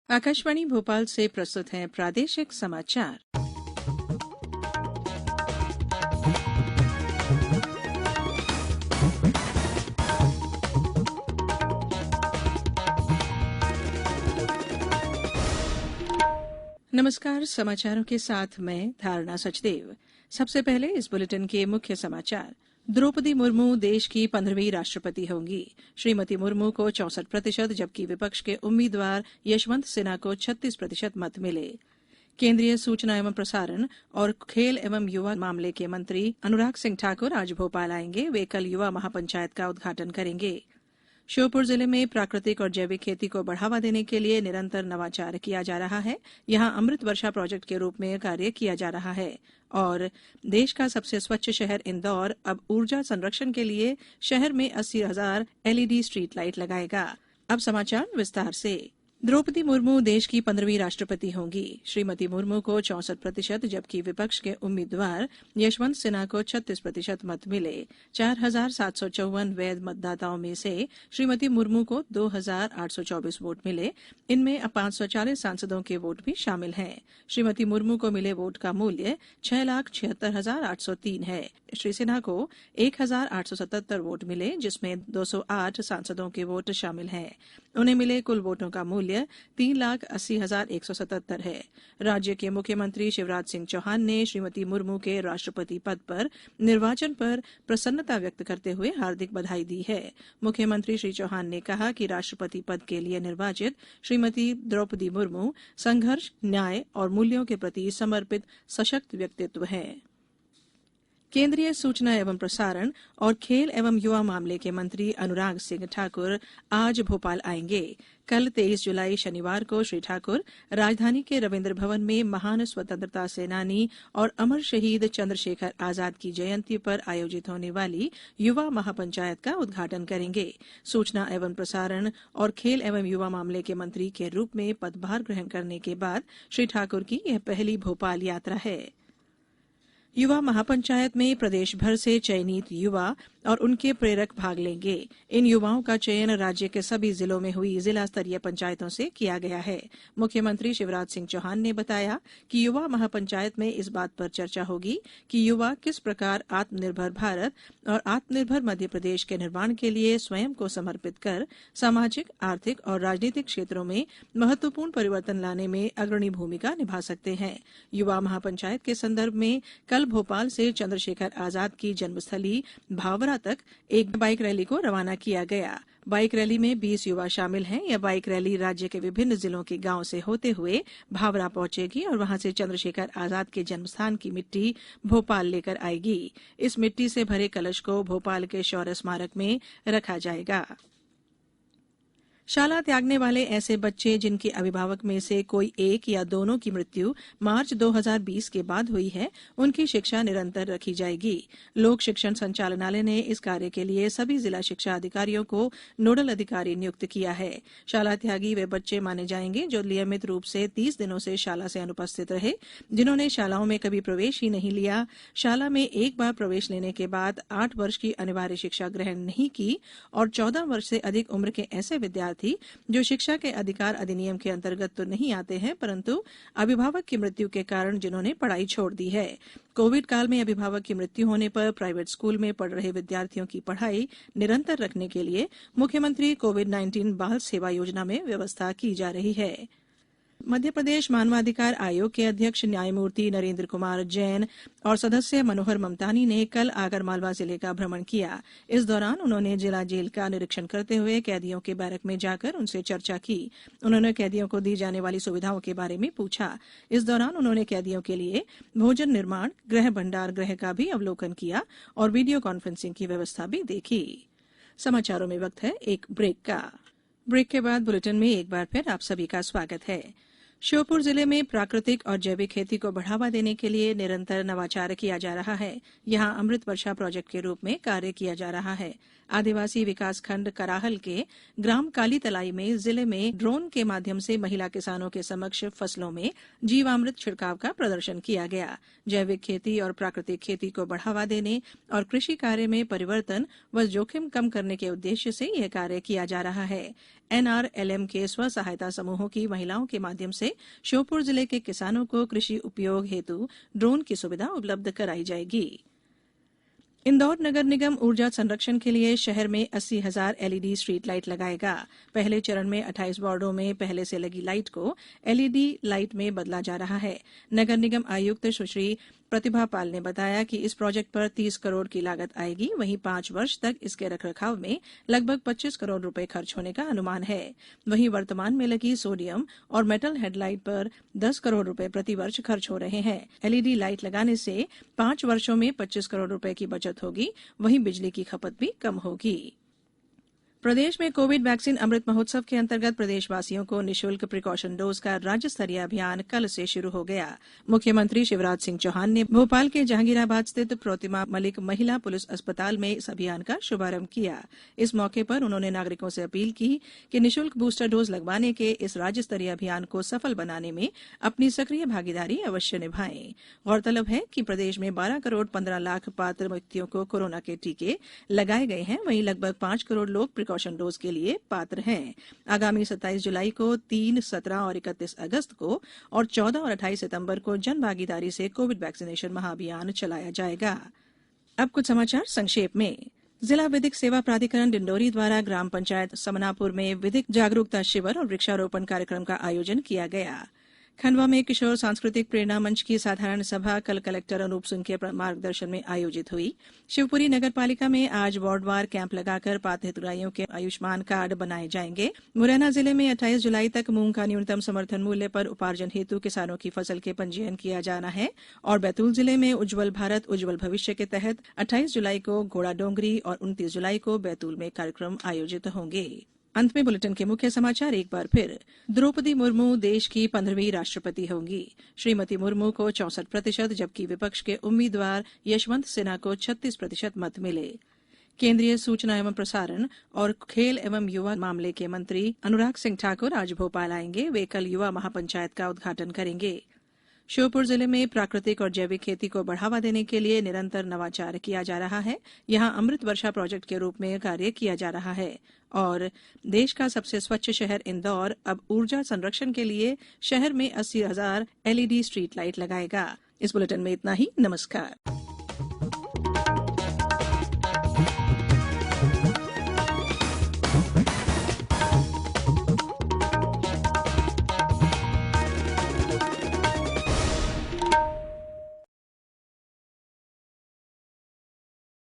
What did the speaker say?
आकाशवाणी भोपाल से प्रस्तुत हैं प्रादेशिक समाचार। नमस्कार, समाचारों के साथ मैं धारणा सचदेव। सबसे पहले इस बुलेटिन के मुख्य समाचार। द्रौपदी मुर्मू देश की 15वीं राष्ट्रपति होंगी। श्रीमती मुर्मू को 64% जबकि विपक्ष के उम्मीदवार यशवंत सिन्हा को 36% मत मिले। केंद्रीय सूचना एवं प्रसारण और खेल एवं युवा मामले के मंत्री अनुराग सिंह ठाकुर आज भोपाल आएंगे। वे कल युवा महापंचायत का उद्घाटन करेंगे। श्योपुर जिले में प्राकृतिक और जैविक खेती को बढ़ावा देने के लिए निरंतर नवाचार किया जा रहा है। यहां अमृत वर्षा प्रोजेक्ट के रूप में कार्य किया जा रहा है। और देश का सबसे स्वच्छ शहर इंदौर अब ऊर्जा संरक्षण के लिए शहर में 80,000 एलईडी स्ट्रीट लाइट लगाएगा। अब समाचार विस्तार से। द्रौपदी मुर्मू देश की 15वीं राष्ट्रपति होंगी। श्रीमती मुर्मू को 64% जबकि विपक्ष के उम्मीदवार यशवंत सिन्हा को 36% मत मिले। 4,754 वैध मतदाताओं में से श्रीमती मुर्मू को 2,824 वोट मिले। इनमें 540 सांसदों के वोट भी शामिल हैं। श्रीमती मुर्मू को मिले वोट का मूल्य 6,76,803 है। श्री सिन्हा को 1,877 वोट मिले, जिसमें 208 सांसदों के वोट शामिल हैं। उन्हें मिले कुल वोटों का मूल्य 3,80,177 है। राज्य के मुख्यमंत्री शिवराज सिंह चौहान ने श्रीमती मुर्मू के राष्ट्रपति पद पर निर्वाचन पर प्रसन्नता व्यक्त करते हुए हार्दिक बधाई दी है। मुख्यमंत्री श्री चौहान ने कहा कि राष्ट्रपति पद के लिए निर्वाचित श्रीमती द्रौपदी मुर्मू संघर्ष, न्याय और मूल्यों के प्रति समर्पित सशक्त व्यक्तित्व हैं। केंद्रीय सूचना एवं प्रसारण और खेल एवं युवा मामले के मंत्री अनुराग सिंह ठाकुर आज भोपाल आएंगे। कल 23 जुलाई शनिवार को श्री ठाकुर राजधानी के रविंद्र भवन में महान स्वतंत्रता सेनानी और अमर शहीद चंद्रशेखर आजाद की जयंती पर आयोजित होने वाली युवा महापंचायत का उद्घाटन करेंगे। सूचना एवं प्रसारण और खेल एवं युवा मामले के मंत्री के रूप में पदभार ग्रहण करने के बाद श्री ठाकुर की यह पहली भोपाल यात्रा है। युवा महापंचायत में प्रदेश भर से चयनित युवा और उनके प्रेरक भाग लेंगे। इन युवाओं का चयन राज्य के सभी जिलों में हुई जिला स्तरीय पंचायतों से किया गया है। मुख्यमंत्री शिवराज सिंह चौहान ने बताया कि युवा महापंचायत में इस बात पर चर्चा होगी कि युवा किस प्रकार आत्मनिर्भर भारत और आत्मनिर्भर मध्य प्रदेश के निर्माण के लिए स्वयं को समर्पित कर सामाजिक, आर्थिक और राजनीतिक क्षेत्रों में महत्वपूर्ण परिवर्तन लाने में अग्रणी भूमिका निभा सकते हैं। युवा महापंचायत के संदर्भ में कल भोपाल से चंद्रशेखर आजाद की जन्मस्थली भावरा तक एक बाइक रैली को रवाना किया गया। बाइक रैली में 20 युवा शामिल हैं। यह बाइक रैली राज्य के विभिन्न जिलों के गांव से होते हुए भावरा पहुंचेगी और वहां से चंद्रशेखर आजाद के जन्मस्थान की मिट्टी भोपाल लेकर आएगी। इस मिट्टी से भरे कलश को भोपाल के शौर्य स्मारक में रखा जाएगा। शाला त्यागने वाले ऐसे बच्चे जिनके अभिभावक में से कोई एक या दोनों की मृत्यु मार्च 2020 के बाद हुई है, उनकी शिक्षा निरंतर रखी जाएगी। लोक शिक्षण संचालनालय ने इस कार्य के लिए सभी जिला शिक्षा अधिकारियों को नोडल अधिकारी नियुक्त किया है। शाला त्यागी वे बच्चे माने जाएंगे जो नियमित रूप से 30 दिनों से शाला से अनुपस्थित रहे, जिन्होंने शालाओं में कभी प्रवेश ही नहीं लिया, शाला में एक बार प्रवेश लेने के बाद 8 वर्ष की अनिवार्य शिक्षा ग्रहण नहीं की और 14 वर्ष से अधिक उम्र के ऐसे विद्यार्थी जो शिक्षा के अधिकार अधिनियम के अंतर्गत तो नहीं आते हैं, परंतु अभिभावक की मृत्यु के कारण जिन्होंने पढ़ाई छोड़ दी है। कोविड काल में अभिभावक की मृत्यु होने पर प्राइवेट स्कूल में पढ़ रहे विद्यार्थियों की पढ़ाई निरंतर रखने के लिए मुख्यमंत्री कोविड-19 बाल सेवा योजना में व्यवस्था की जा रही है। मध्य प्रदेश मानवाधिकार आयोग के अध्यक्ष न्यायमूर्ति नरेंद्र कुमार जैन और सदस्य मनोहर ममतानी ने कल आगरमालवा जिले का भ्रमण किया। इस दौरान उन्होंने जिला जेल का निरीक्षण करते हुए कैदियों के बैरक में जाकर उनसे चर्चा की। उन्होंने कैदियों को दी जाने वाली सुविधाओं के बारे में पूछा। इस दौरान उन्होंने कैदियों के लिए भोजन निर्माण, गृह भंडार गृह का भी अवलोकन किया और वीडियो कॉन्फ्रेंसिंग की व्यवस्था भी देखी। समाचारों में वक्त है एक ब्रेक का। ब्रेक के बाद बुलेटिन में एक बार फिर आप सभी का स्वागत है। श्योपुर जिले में प्राकृतिक और जैविक खेती को बढ़ावा देने के लिए निरंतर नवाचार किया जा रहा है। यहां अमृत वर्षा प्रोजेक्ट के रूप में कार्य किया जा रहा है। आदिवासी विकासखंड कराहल के ग्राम काली तलाई में जिले में ड्रोन के माध्यम से महिला किसानों के समक्ष फसलों में जीवामृत छिड़काव का प्रदर्शन किया गया। जैविक खेती और प्राकृतिक खेती को बढ़ावा देने और कृषि कार्य में परिवर्तन व जोखिम कम करने के उद्देश्य से यह कार्य किया जा रहा है। एनआरएलएम के स्व सहायता समूहों की महिलाओं के माध्यम से श्योपुर जिले के किसानों को कृषि उपयोग हेतु ड्रोन की सुविधा उपलब्ध कराई जाएगी। इंदौर नगर निगम ऊर्जा संरक्षण के लिए शहर में 80,000 एलईडी स्ट्रीट लाइट लगाएगा। पहले चरण में 28 वार्डों में पहले से लगी लाइट को एलईडी लाइट में बदला जा रहा है। नगर निगम आयुक्त सुश्री प्रतिभा पाल ने बताया कि इस प्रोजेक्ट पर 30 करोड़ की लागत आएगी। वहीं 5 वर्ष तक इसके रखरखाव में लगभग 25 करोड़ रुपए खर्च होने का अनुमान है। वहीं वर्तमान में लगी सोडियम और मेटल हेडलाइट पर 10 करोड़ रुपए प्रति वर्ष खर्च हो रहे हैं। एलईडी लाइट लगाने से 5 वर्षों में 25 करोड़ रुपए की बचत होगी। वहीं बिजली की खपत भी कम होगी। प्रदेश में कोविड वैक्सीन अमृत महोत्सव के अंतर्गत प्रदेशवासियों को निःशुल्क प्रिकॉशन डोज का राज्य स्तरीय अभियान कल से शुरू हो गया। मुख्यमंत्री शिवराज सिंह चौहान ने भोपाल के जहांगीराबाद स्थित प्रोतिमा मलिक महिला पुलिस अस्पताल में इस अभियान का शुभारंभ किया। इस मौके पर उन्होंने नागरिकों से अपील की कि निःशुल्क बूस्टर डोज लगवाने के इस राज्य स्तरीय अभियान को सफल बनाने में अपनी सक्रिय भागीदारी अवश्य निभाएं। गौरतलब है कि प्रदेश में 12 करोड़ 15 लाख पात्र व्यक्तियों को कोरोना के टीके लगाए गए हैं। वहीं लगभग 5 करोड़ लोग प्रिकॉशन डोज के लिए पात्र हैं। आगामी 27 जुलाई को 3, 17 और 31 अगस्त को और 14 और 28 सितंबर को जन भागीदारी से कोविड वैक्सीनेशन महाअभियान चलाया जाएगा। अब कुछ समाचार संक्षेप में। जिला विधिक सेवा प्राधिकरण डिंडोरी द्वारा ग्राम पंचायत समनापुर में विधिक जागरूकता शिविर और वृक्षारोपण कार्यक्रम का आयोजन किया गया। खंडवा में किशोर सांस्कृतिक प्रेरणा मंच की साधारण सभा कल कलेक्टर अनूप सिंह के मार्गदर्शन में आयोजित हुई। शिवपुरी नगर पालिका में आज वार्डवार कैंप लगाकर पात्र हितग्राहियों के आयुष्मान कार्ड बनाए जाएंगे। मुरैना जिले में 28 जुलाई तक मूंग का न्यूनतम समर्थन मूल्य पर उपार्जन हेतु किसानों की फसल के पंजीयन किया जाना है। और बैतूल जिले में उज्जवल भारत उज्जवल भविष्य के तहत 28 जुलाई को घोड़ा डोंगरी और 29 जुलाई को बैतूल में कार्यक्रम आयोजित होंगे। अंत में बुलेटिन के मुख्य समाचार एक बार फिर। द्रौपदी मुर्मू देश की 15वीं राष्ट्रपति होंगी। श्रीमती मुर्मू को 64% जबकि विपक्ष के उम्मीदवार यशवंत सिन्हा को 36% मत मिले। केंद्रीय सूचना एवं प्रसारण और खेल एवं युवा मामले के मंत्री अनुराग सिंह ठाकुर आज भोपाल आएंगे। वे कल युवा महापंचायत का उद्घाटन करेंगे। श्योपुर जिले में प्राकृतिक और जैविक खेती को बढ़ावा देने के लिए निरंतर नवाचार किया जा रहा है। यहां अमृत वर्षा प्रोजेक्ट के रूप में कार्य किया जा रहा है। और देश का सबसे स्वच्छ शहर इंदौर अब ऊर्जा संरक्षण के लिए शहर में 80,000 एलईडी स्ट्रीट लाइट लगाएगा। इस बुलेटिन में इतना ही। नमस्कार।